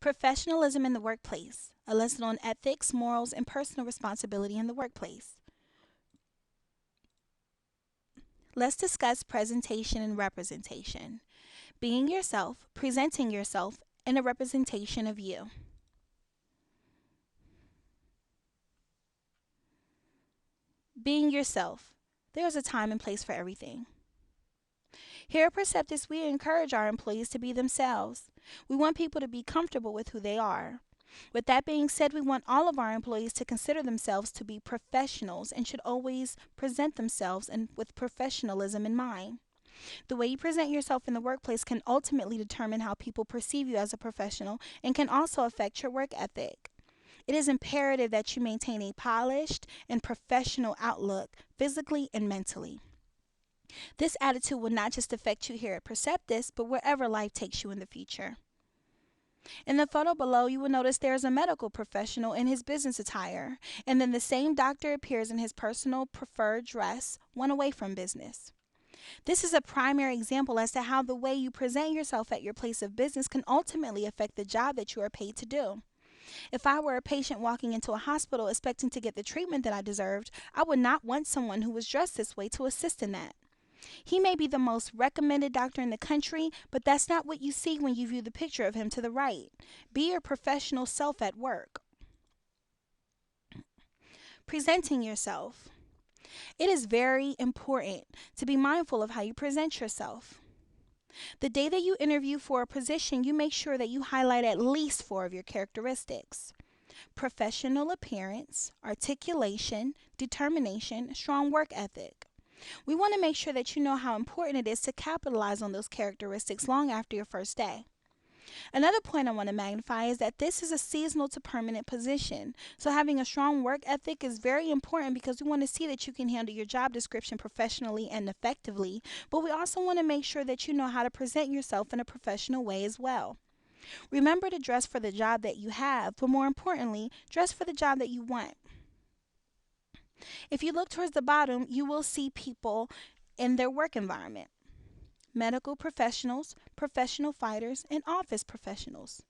Professionalism in the workplace, a lesson on ethics, morals, and personal responsibility in the workplace. Let's discuss presentation and representation. Being yourself, presenting yourself, and a representation of you. Being yourself. There is a time and place for everything. Here at Perceptus, we encourage our employees to be themselves. We want people to be comfortable with who they are. With that being said, we want all of our employees to consider themselves to be professionals and should always present themselves and with professionalism in mind. The way you present yourself in the workplace can ultimately determine how people perceive you as a professional and can also affect your work ethic. It is imperative that you maintain a polished and professional outlook physically and mentally. This attitude will not just affect you here at Perceptus, but wherever life takes you in the future. In the photo below, you will notice there is a medical professional in his business attire, and then the same doctor appears in his personal preferred dress, one away from business. This is a primary example as to how the way you present yourself at your place of business can ultimately affect the job that you are paid to do. If I were a patient walking into a hospital expecting to get the treatment that I deserved, I would not want someone who was dressed this way to assist in that. He may be the most recommended doctor in the country, but that's not what you see when you view the picture of him to the right. Be your professional self at work. Presenting yourself. It is very important to be mindful of how you present yourself. The day that you interview for a position, you make sure that you highlight at least four of your characteristics: professional appearance, articulation, determination, strong work ethic. We want to make sure that you know how important it is to capitalize on those characteristics long after your first day. Another point I want to magnify is that this is a seasonal to permanent position. So having a strong work ethic is very important because we want to see that you can handle your job description professionally and effectively, but we also want to make sure that you know how to present yourself in a professional way as well. Remember to dress for the job that you have, but more importantly, dress for the job that you want. If you look towards the bottom, you will see people in their work environment: medical professionals, professional fighters, and office professionals.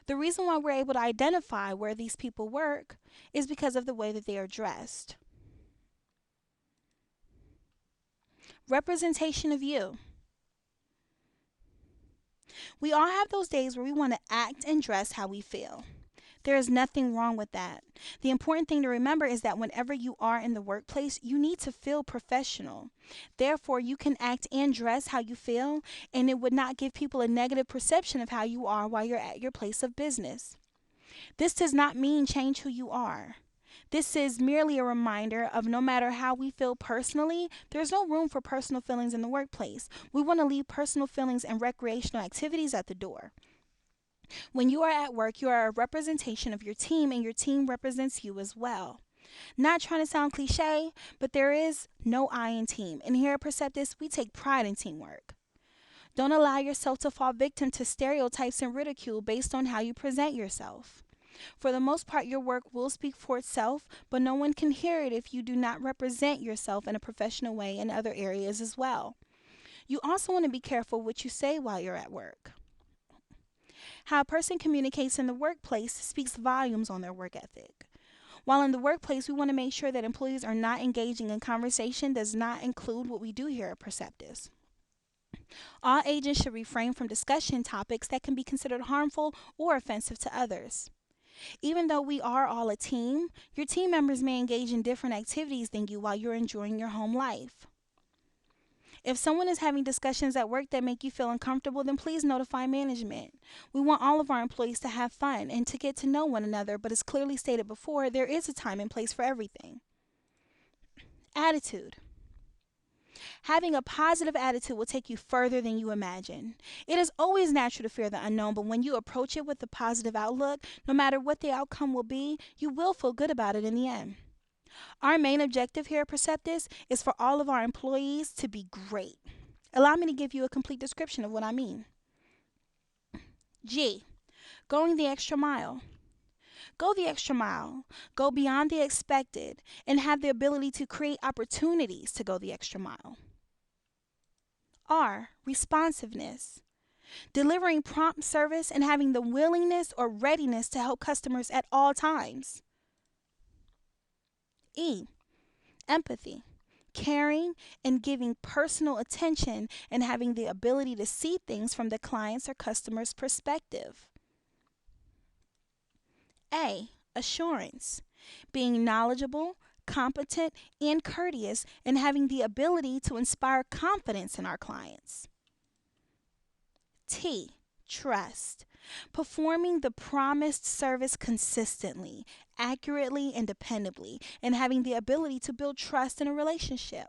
The reason why we're able to identify where these people work is because of the way that they are dressed. Representation of you. We all have those days where we want to act and dress how we feel. There is nothing wrong with that. The important thing to remember is that whenever you are in the workplace, you need to feel professional. Therefore, you can act and dress how you feel, and it would not give people a negative perception of how you are while you're at your place of business. This does not mean change who you are. This is merely a reminder of no matter how we feel personally, there's no room for personal feelings in the workplace. We want to leave personal feelings and recreational activities at the door. When you are at work, you are a representation of your team, and your team represents you as well. Not trying to sound cliche, but there is no I in team, and here at Perceptus, we take pride in teamwork. Don't allow yourself to fall victim to stereotypes and ridicule based on how you present yourself. For the most part, your work will speak for itself, but no one can hear it if you do not represent yourself in a professional way in other areas as well. You also want to be careful what you say while you're at work. How a person communicates in the workplace speaks volumes on their work ethic. While in the workplace, we want to make sure that employees are not engaging in conversation does not include what we do here at Perceptus. All agents should refrain from discussion topics that can be considered harmful or offensive to others. Even though we are all a team, your team members may engage in different activities than you while you're enjoying your home life. If someone is having discussions at work that make you feel uncomfortable, then please notify management. We want all of our employees to have fun and to get to know one another, but as clearly stated before, there is a time and place for everything. Attitude. Having a positive attitude will take you further than you imagine. It is always natural to fear the unknown, but when you approach it with a positive outlook, no matter what the outcome will be, you will feel good about it in the end. Our main objective here at Perceptus is for all of our employees to be great. Allow me to give you a complete description of what I mean. G. Going the extra mile. Go the extra mile. Go beyond the expected and have the ability to create opportunities to go the extra mile. R. Responsiveness. delivering prompt service, and having the willingness or readiness to help customers at all times. E. Empathy, caring and giving personal attention and having the ability to see things from the client's or customer's perspective. A. Assurance, being knowledgeable, competent, and courteous, and having the ability to inspire confidence in our clients. T. Trust, performing the promised service consistently, accurately, and dependably, and having the ability to build trust in a relationship.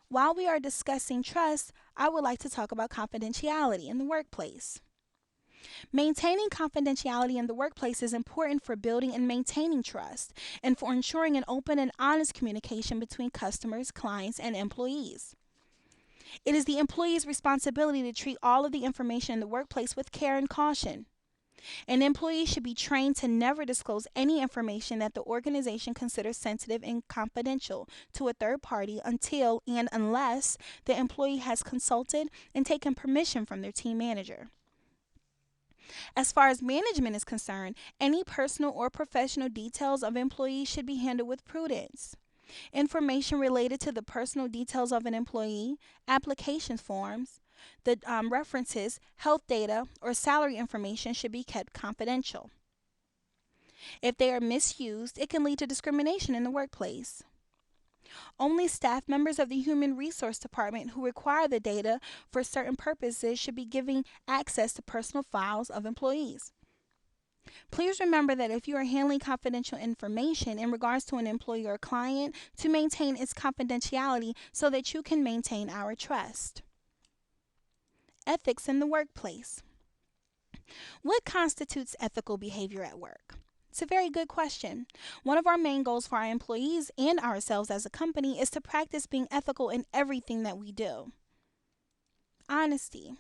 While we are discussing trust, I would like to talk about confidentiality in the workplace. Maintaining confidentiality in the workplace is important for building and maintaining trust and for ensuring an open and honest communication between customers, clients, and employees. It is the employee's responsibility to treat all of the information in the workplace with care and caution. An employee should be trained to never disclose any information that the organization considers sensitive and confidential to a third party until and unless the employee has consulted and taken permission from their team manager. As far as management is concerned, any personal or professional details of employees should be handled with prudence. Information related to the personal details of an employee, application forms, the references, health data, or salary information should be kept confidential. If they are misused, it can lead to discrimination in the workplace. Only staff members of the Human Resource Department who require the data for certain purposes should be given access to personal files of employees. Please remember that if you are handling confidential information in regards to an employee or client, to maintain its confidentiality so that you can maintain our trust. Ethics in the workplace. What constitutes ethical behavior at work? It's a very good question. One of our main goals for our employees and ourselves as a company is to practice being ethical in everything that we do. Honesty.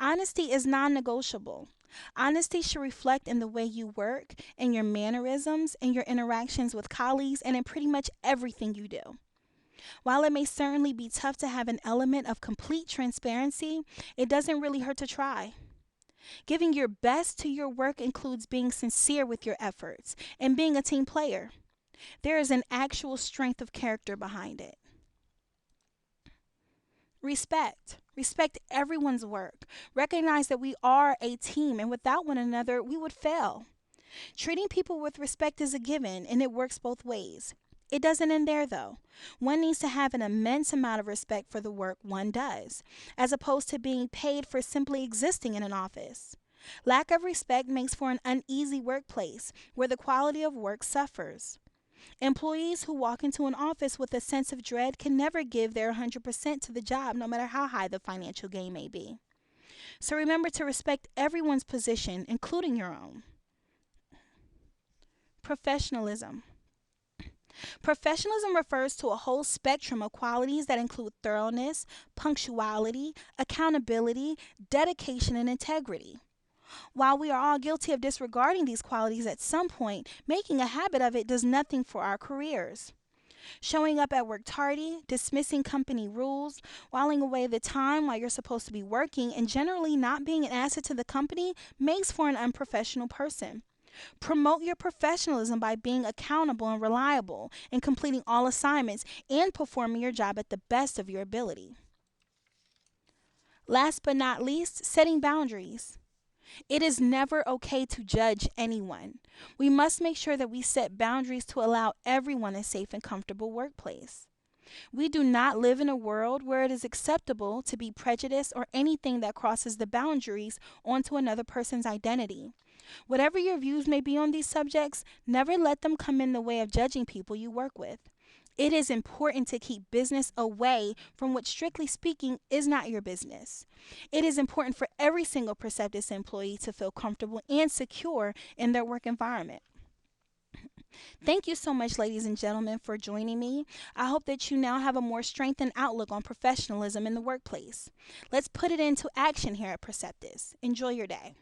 Honesty is non-negotiable. Honesty should reflect in the way you work, in your mannerisms, in your interactions with colleagues, and in pretty much everything you do. While it may certainly be tough to have an element of complete transparency, it doesn't really hurt to try. Giving your best to your work includes being sincere with your efforts and being a team player. There is an actual strength of character behind it. Respect. Respect everyone's work. Recognize that we are a team, and without one another, we would fail. Treating people with respect is a given, and it works both ways. It doesn't end there, though. One needs to have an immense amount of respect for the work one does, as opposed to being paid for simply existing in an office. Lack of respect makes for an uneasy workplace where the quality of work suffers. Employees who walk into an office with a sense of dread can never give their 100% to the job, no matter how high the financial gain may be. So remember to respect everyone's position, including your own. Professionalism. Professionalism refers to a whole spectrum of qualities that include thoroughness, punctuality, accountability, dedication, and integrity. While we are all guilty of disregarding these qualities at some point, making a habit of it does nothing for our careers. Showing up at work tardy, dismissing company rules, whiling away the time while you're supposed to be working, and generally not being an asset to the company makes for an unprofessional person. Promote your professionalism by being accountable and reliable in completing all assignments and performing your job at the best of your ability. Last but not least, setting boundaries. It is never okay to judge anyone. We must make sure that we set boundaries to allow everyone a safe and comfortable workplace. We do not live in a world where it is acceptable to be prejudiced or anything that crosses the boundaries onto another person's identity. Whatever your views may be on these subjects, never let them come in the way of judging people you work with. It is important to keep business away from what, strictly speaking, is not your business. It is important for every single Perceptus employee to feel comfortable and secure in their work environment. Thank you so much, ladies and gentlemen, for joining me. I hope that you now have a more strengthened outlook on professionalism in the workplace. Let's put it into action here at Perceptus. Enjoy your day.